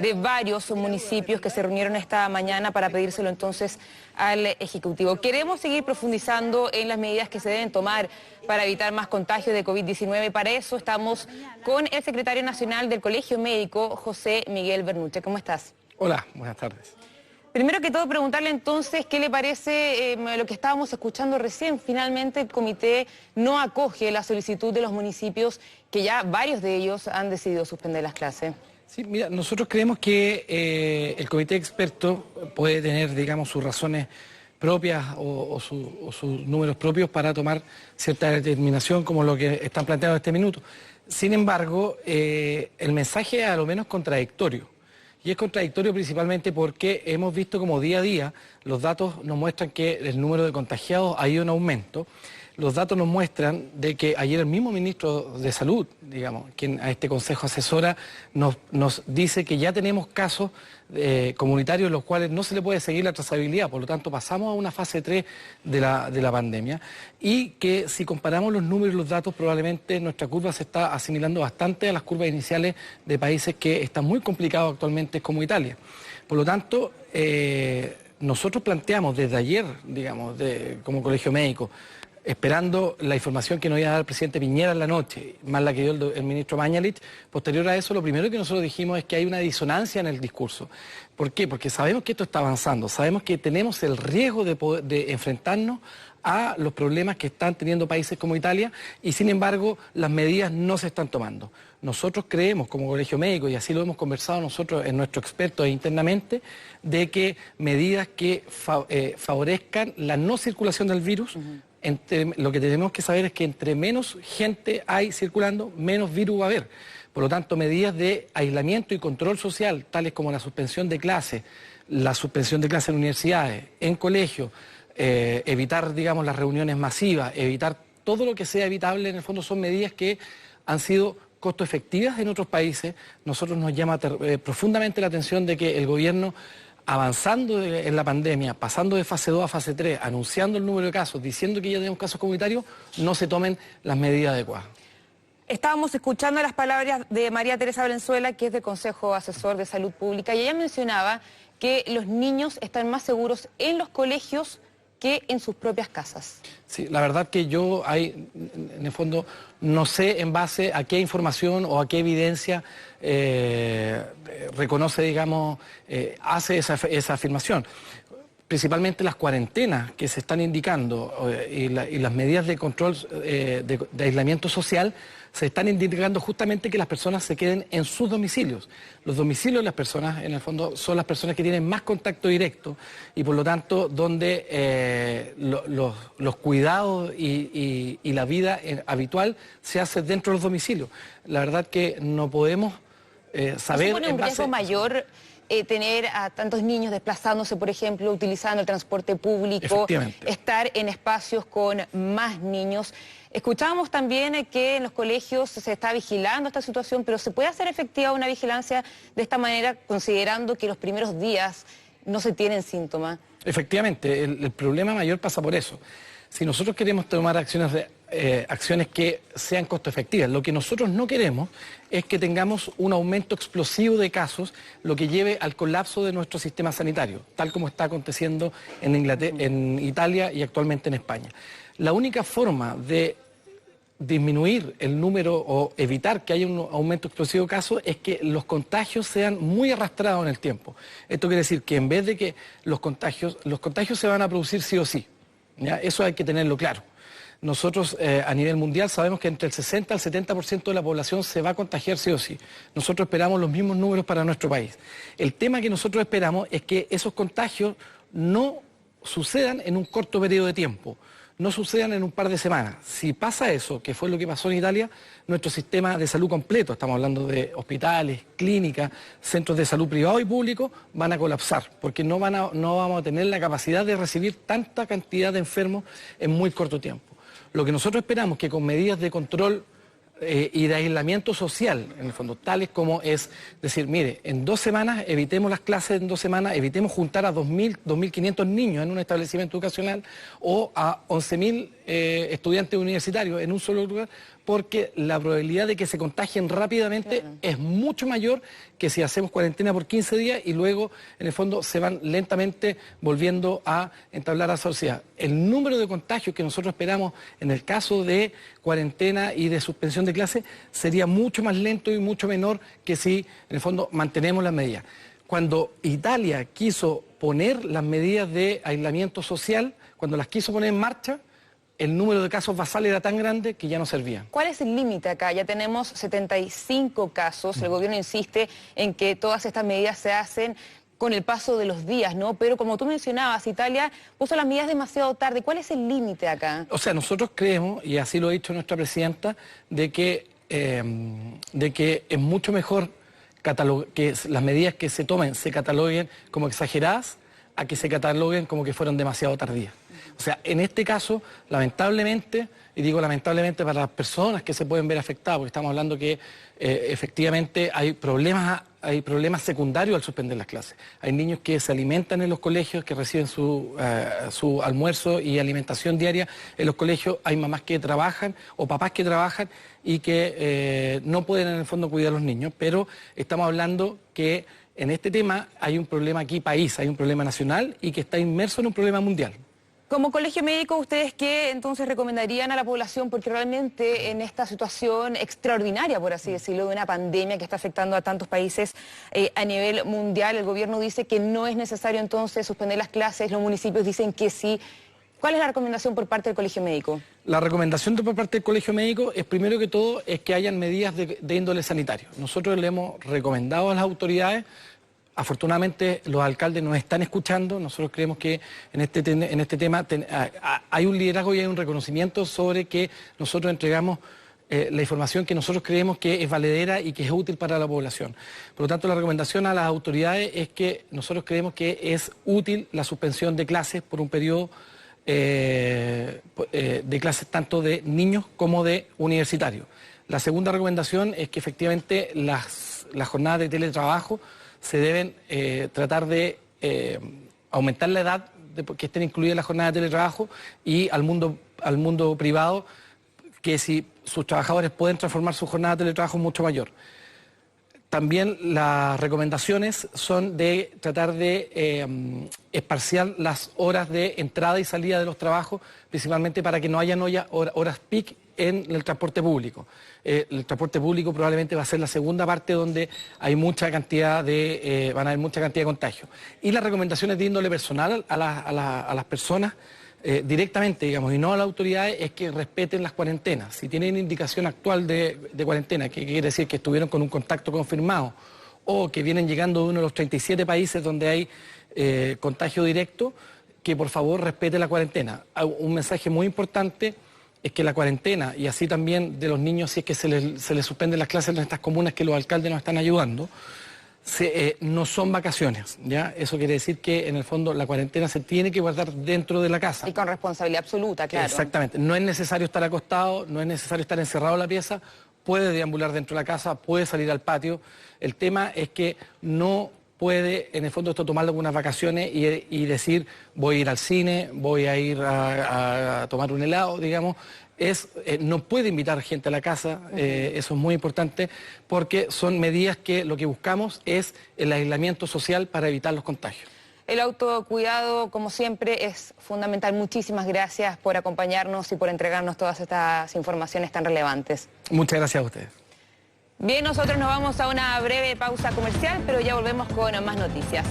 de varios municipios que se reunieron esta mañana para pedírselo entonces al Ejecutivo. Queremos seguir profundizando en las medidas que se deben tomar para evitar más contagios de COVID-19. Para eso estamos con el secretario nacional del Colegio Médico, José Miguel Bernuche. ¿Cómo estás? Hola, buenas tardes. Primero que todo, preguntarle entonces qué le parece lo que estábamos escuchando recién. Finalmente el comité no acoge la solicitud de los municipios, que ya varios de ellos han decidido suspender las clases. Sí, mira, nosotros creemos que el comité experto puede tener, digamos, sus razones propias o sus números propios para tomar cierta determinación como lo que están planteando en este minuto. Sin embargo, el mensaje es a lo menos contradictorio. Y es contradictorio principalmente porque hemos visto como día a día los datos nos muestran que el número de contagiados ha ido en aumento. Los datos nos muestran de que ayer el mismo ministro de Salud, digamos, quien a este consejo asesora, nos dice que ya tenemos casos comunitarios en los cuales no se le puede seguir la trazabilidad, por lo tanto pasamos a una fase 3 de la pandemia y que si comparamos los números y los datos probablemente nuestra curva se está asimilando bastante a las curvas iniciales de países que están muy complicados actualmente como Italia. Por lo tanto, nosotros planteamos desde ayer, digamos, como Colegio Médico, esperando la información que nos iba a dar el presidente Piñera en la noche, más la que dio el ministro Mañalich. Posterior a eso, lo primero que nosotros dijimos es que hay una disonancia en el discurso. ¿Por qué? Porque sabemos que esto está avanzando, sabemos que tenemos el riesgo de enfrentarnos a los problemas que están teniendo países como Italia y sin embargo las medidas no se están tomando. Nosotros creemos como Colegio Médico, y así lo hemos conversado nosotros en nuestros expertos internamente, de que medidas que favorezcan la no circulación del virus. Lo que tenemos que saber es que entre menos gente hay circulando, menos virus va a haber. Por lo tanto, medidas de aislamiento y control social, tales como la suspensión de clases en universidades, en colegios, evitar, digamos, las reuniones masivas, evitar todo lo que sea evitable, en el fondo son medidas que han sido costo efectivas en otros países. Nosotros nos llama profundamente la atención de que el gobierno, avanzando en la pandemia, pasando de fase 2 a fase 3, anunciando el número de casos, diciendo que ya tenemos casos comunitarios, no se tomen las medidas adecuadas. Estábamos escuchando las palabras de María Teresa Valenzuela, que es del Consejo Asesor de Salud Pública, y ella mencionaba que los niños están más seguros en los colegios que en sus propias casas. Sí, la verdad que yo en el fondo no sé en base a qué información o a qué evidencia reconoce, digamos, hace esa afirmación. Principalmente las cuarentenas que se están indicando y las medidas de control de aislamiento social se están indicando justamente que las personas se queden en sus domicilios. Los domicilios de las personas, en el fondo, son las personas que tienen más contacto directo y por lo tanto donde los cuidados y la vida habitual se hace dentro de los domicilios. La verdad que no podemos saber... ¿No supone un riesgo mayor tener a tantos niños desplazándose, por ejemplo, utilizando el transporte público, estar en espacios con más niños? Escuchábamos también que en los colegios se está vigilando esta situación, pero ¿se puede hacer efectiva una vigilancia de esta manera, considerando que los primeros días no se tienen síntomas? Efectivamente, el problema mayor pasa por eso. Si nosotros queremos tomar acciones que sean costo efectivas, lo que nosotros no queremos es que tengamos un aumento explosivo de casos, lo que lleve al colapso de nuestro sistema sanitario, tal como está aconteciendo en Italia y actualmente en España. La única forma de disminuir el número o evitar que haya un aumento explosivo de casos es que los contagios sean muy arrastrados en el tiempo. Esto quiere decir que en vez de que los contagios se van a producir sí o sí, ¿ya? Eso hay que tenerlo claro. Nosotros a nivel mundial sabemos que entre el 60 al 70% de la población se va a contagiar sí o sí. Nosotros esperamos los mismos números para nuestro país. El tema que nosotros esperamos es que esos contagios no sucedan en un corto periodo de tiempo, no sucedan en un par de semanas. Si pasa eso, que fue lo que pasó en Italia, nuestro sistema de salud completo, estamos hablando de hospitales, clínicas, centros de salud privados y públicos, van a colapsar, porque no vamos a tener la capacidad de recibir tanta cantidad de enfermos en muy corto tiempo. Lo que nosotros esperamos es que con medidas de control y de aislamiento social, en el fondo, tales como es decir, mire, en 2 semanas evitemos las clases, en 2 semanas evitemos juntar a 2.000, 2.500 niños en un establecimiento educacional o a 11.000 estudiantes universitarios en un solo lugar, porque la probabilidad de que se contagien rápidamente es mucho mayor que si hacemos cuarentena por 15 días y luego, en el fondo, se van lentamente volviendo a entablar la sociedad. El número de contagios que nosotros esperamos en el caso de cuarentena y de suspensión de clases sería mucho más lento y mucho menor que si, en el fondo, mantenemos las medidas. Cuando Italia quiso poner las medidas de aislamiento social, cuando las quiso poner en marcha, el número de casos basales era tan grande que ya no servían. ¿Cuál es el límite acá? Ya tenemos 75 casos. El gobierno insiste en que todas estas medidas se hacen con el paso de los días, ¿no? Pero como tú mencionabas, Italia puso las medidas demasiado tarde. ¿Cuál es el límite acá? O sea, nosotros creemos, y así lo ha dicho nuestra presidenta, de que es mucho mejor que las medidas que se tomen se cataloguen como exageradas a que se cataloguen como que fueron demasiado tardías. O sea, en este caso, lamentablemente, y digo lamentablemente para las personas que se pueden ver afectadas, porque estamos hablando que efectivamente hay problemas secundarios al suspender las clases. Hay niños que se alimentan en los colegios, que reciben su almuerzo y alimentación diaria en los colegios. Hay mamás que trabajan o papás que trabajan y que no pueden en el fondo cuidar a los niños, pero estamos hablando que en este tema hay un problema aquí país, hay un problema nacional y que está inmerso en un problema mundial. Como colegio médico, ¿ustedes qué entonces recomendarían a la población? Porque realmente en esta situación extraordinaria, por así decirlo, de una pandemia que está afectando a tantos países a nivel mundial, el gobierno dice que no es necesario entonces suspender las clases, los municipios dicen que sí. ¿Cuál es la recomendación por parte del colegio médico? La recomendación por parte del colegio médico es, primero que todo, es que hayan medidas de índole sanitario. Nosotros le hemos recomendado a las autoridades. Afortunadamente los alcaldes nos están escuchando. Nosotros creemos que en este tema hay un liderazgo y hay un reconocimiento sobre que nosotros entregamos la información que nosotros creemos que es valedera y que es útil para la población. Por lo tanto, la recomendación a las autoridades es que nosotros creemos que es útil la suspensión de clases por un periodo de clases tanto de niños como de universitarios. La segunda recomendación es que efectivamente las jornadas de teletrabajo se deben tratar de aumentar la edad de que estén incluidas las jornadas de teletrabajo y al mundo privado, que si sus trabajadores pueden transformar su jornada de teletrabajo mucho mayor. También las recomendaciones son de tratar de espaciar las horas de entrada y salida de los trabajos, principalmente para que no hayan horas peak en el transporte público. El transporte público probablemente va a ser la segunda parte donde hay van a haber mucha cantidad de contagios. Y las recomendaciones de índole personal a las personas directamente, digamos, y no a las autoridades, es que respeten las cuarentenas. Si tienen indicación actual de cuarentena, que quiere decir que estuvieron con un contacto confirmado o que vienen llegando de uno de los 37 países donde hay contagio directo, que por favor respete la cuarentena. Un mensaje muy importante es que la cuarentena, y así también de los niños, si es que se les suspenden las clases en estas comunas que los alcaldes nos están ayudando, no son vacaciones, ¿ya? Eso quiere decir que en el fondo la cuarentena se tiene que guardar dentro de la casa. Y con responsabilidad absoluta, claro. Exactamente. No es necesario estar acostado, no es necesario estar encerrado en la pieza, puede deambular dentro de la casa, puede salir al patio. El tema es que no puede, en el fondo, esto tomarlo como unas vacaciones y decir, voy a ir al cine, voy a ir a tomar un helado, digamos. No puede invitar gente a la casa, eso es muy importante, porque son medidas que lo que buscamos es el aislamiento social para evitar los contagios. El autocuidado, como siempre, es fundamental. Muchísimas gracias por acompañarnos y por entregarnos todas estas informaciones tan relevantes. Muchas gracias a ustedes. Bien, nosotros nos vamos a una breve pausa comercial, pero ya volvemos con más noticias.